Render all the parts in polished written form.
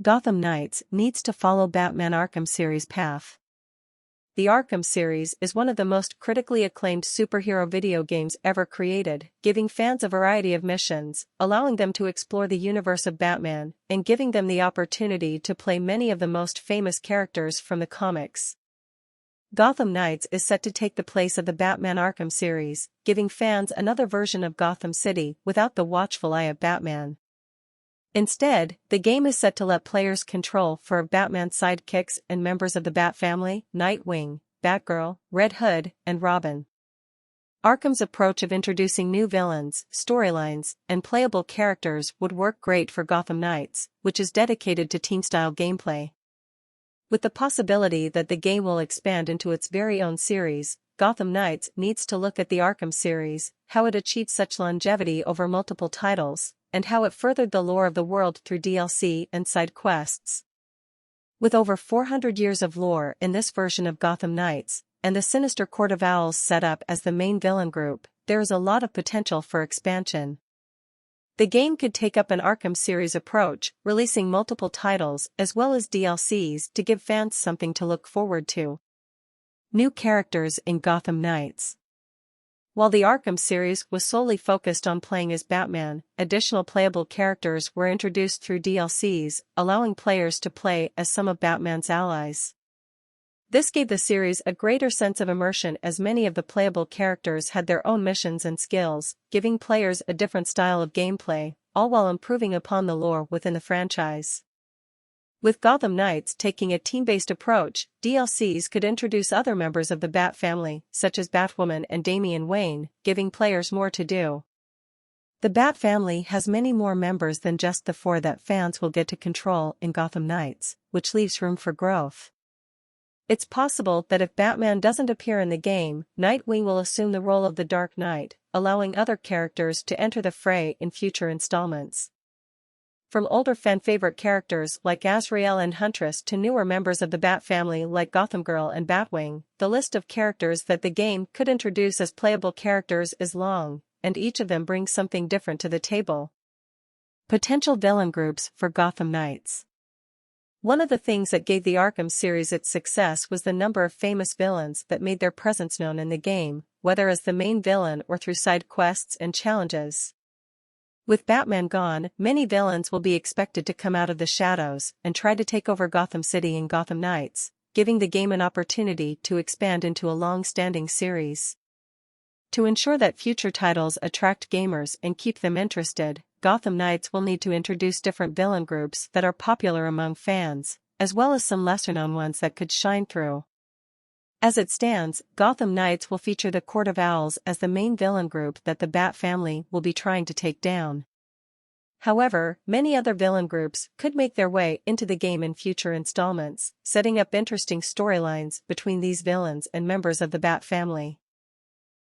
Gotham Knights needs to follow Batman Arkham Series path. The Arkham series is one of the most critically acclaimed superhero video games ever created, giving fans a variety of missions, allowing them to explore the universe of Batman, and giving them the opportunity to play many of the most famous characters from the comics. Gotham Knights is set to take the place of the Batman Arkham series, giving fans another version of Gotham City without the watchful eye of Batman. Instead, the game is set to let players control four of Batman's sidekicks and members of the Bat family: Nightwing, Batgirl, Red Hood, and Robin. Arkham's approach of introducing new villains, storylines, and playable characters would work great for Gotham Knights, which is dedicated to team-style gameplay. With the possibility that the game will expand into its very own series, Gotham Knights needs to look at the Arkham series, how it achieved such longevity over multiple titles, and how it furthered the lore of the world through DLC and side quests. With over 400 years of lore in this version of Gotham Knights, and the sinister Court of Owls set up as the main villain group, there is a lot of potential for expansion. The game could take up an Arkham series approach, releasing multiple titles as well as DLCs to give fans something to look forward to. New characters in Gotham Knights. While the Arkham series was solely focused on playing as Batman, additional playable characters were introduced through DLCs, allowing players to play as some of Batman's allies. This gave the series a greater sense of immersion as many of the playable characters had their own missions and skills, giving players a different style of gameplay, all while improving upon the lore within the franchise. With Gotham Knights taking a team-based approach, DLCs could introduce other members of the Bat family, such as Batwoman and Damian Wayne, giving players more to do. The Bat family has many more members than just the four that fans will get to control in Gotham Knights, which leaves room for growth. It's possible that if Batman doesn't appear in the game, Nightwing will assume the role of the Dark Knight, allowing other characters to enter the fray in future installments. From older fan-favorite characters like Azrael and Huntress to newer members of the Bat family like Gotham Girl and Batwing, the list of characters that the game could introduce as playable characters is long, and each of them brings something different to the table. Potential villain groups for Gotham Knights. One of the things that gave the Arkham series its success was the number of famous villains that made their presence known in the game, whether as the main villain or through side quests and challenges. With Batman gone, many villains will be expected to come out of the shadows and try to take over Gotham City in Gotham Knights, giving the game an opportunity to expand into a long-standing series. To ensure that future titles attract gamers and keep them interested, Gotham Knights will need to introduce different villain groups that are popular among fans, as well as some lesser-known ones that could shine through. As it stands, Gotham Knights will feature the Court of Owls as the main villain group that the Bat family will be trying to take down. However, many other villain groups could make their way into the game in future installments, setting up interesting storylines between these villains and members of the Bat family.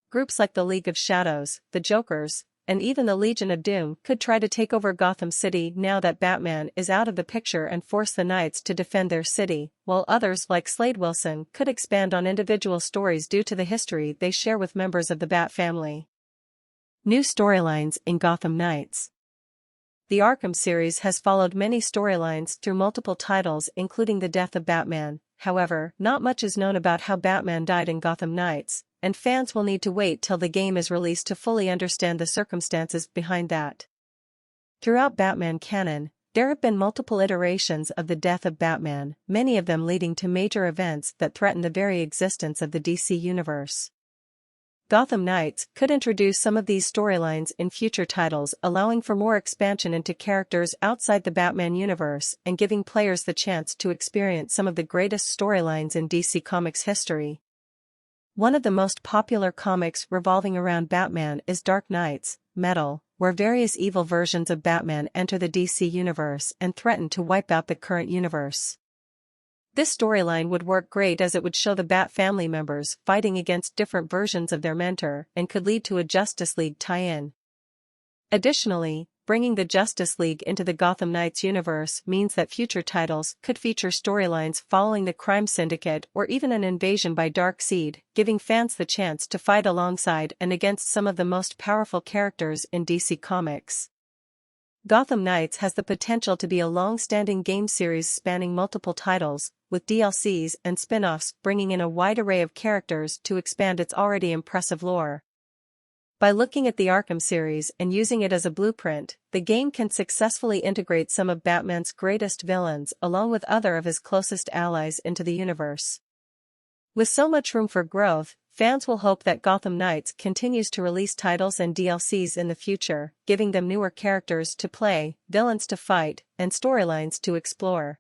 Groups like the League of Shadows, the Jokers, and even the Legion of Doom could try to take over Gotham City now that Batman is out of the picture and force the Knights to defend their city, while others like Slade Wilson could expand on individual stories due to the history they share with members of the Bat family. New storylines in Gotham Knights. The Arkham series has followed many storylines through multiple titles including the death of Batman. However, not much is known about how Batman died in Gotham Knights, and fans will need to wait till the game is released to fully understand the circumstances behind that. Throughout Batman canon, there have been multiple iterations of the death of Batman, many of them leading to major events that threaten the very existence of the DC universe. Gotham Knights could introduce some of these storylines in future titles, allowing for more expansion into characters outside the Batman universe and giving players the chance to experience some of the greatest storylines in DC Comics history. One of the most popular comics revolving around Batman is Dark Knights, Metal, where various evil versions of Batman enter the DC universe and threaten to wipe out the current universe. This storyline would work great as it would show the Bat family members fighting against different versions of their mentor and could lead to a Justice League tie-in. Additionally, bringing the Justice League into the Gotham Knights universe means that future titles could feature storylines following the crime syndicate or even an invasion by Darkseid, giving fans the chance to fight alongside and against some of the most powerful characters in DC Comics. Gotham Knights has the potential to be a long-standing game series spanning multiple titles, with DLCs and spin-offs bringing in a wide array of characters to expand its already impressive lore. By looking at the Arkham series and using it as a blueprint, the game can successfully integrate some of Batman's greatest villains along with other of his closest allies into the universe. With so much room for growth, fans will hope that Gotham Knights continues to release titles and DLCs in the future, giving them newer characters to play, villains to fight, and storylines to explore.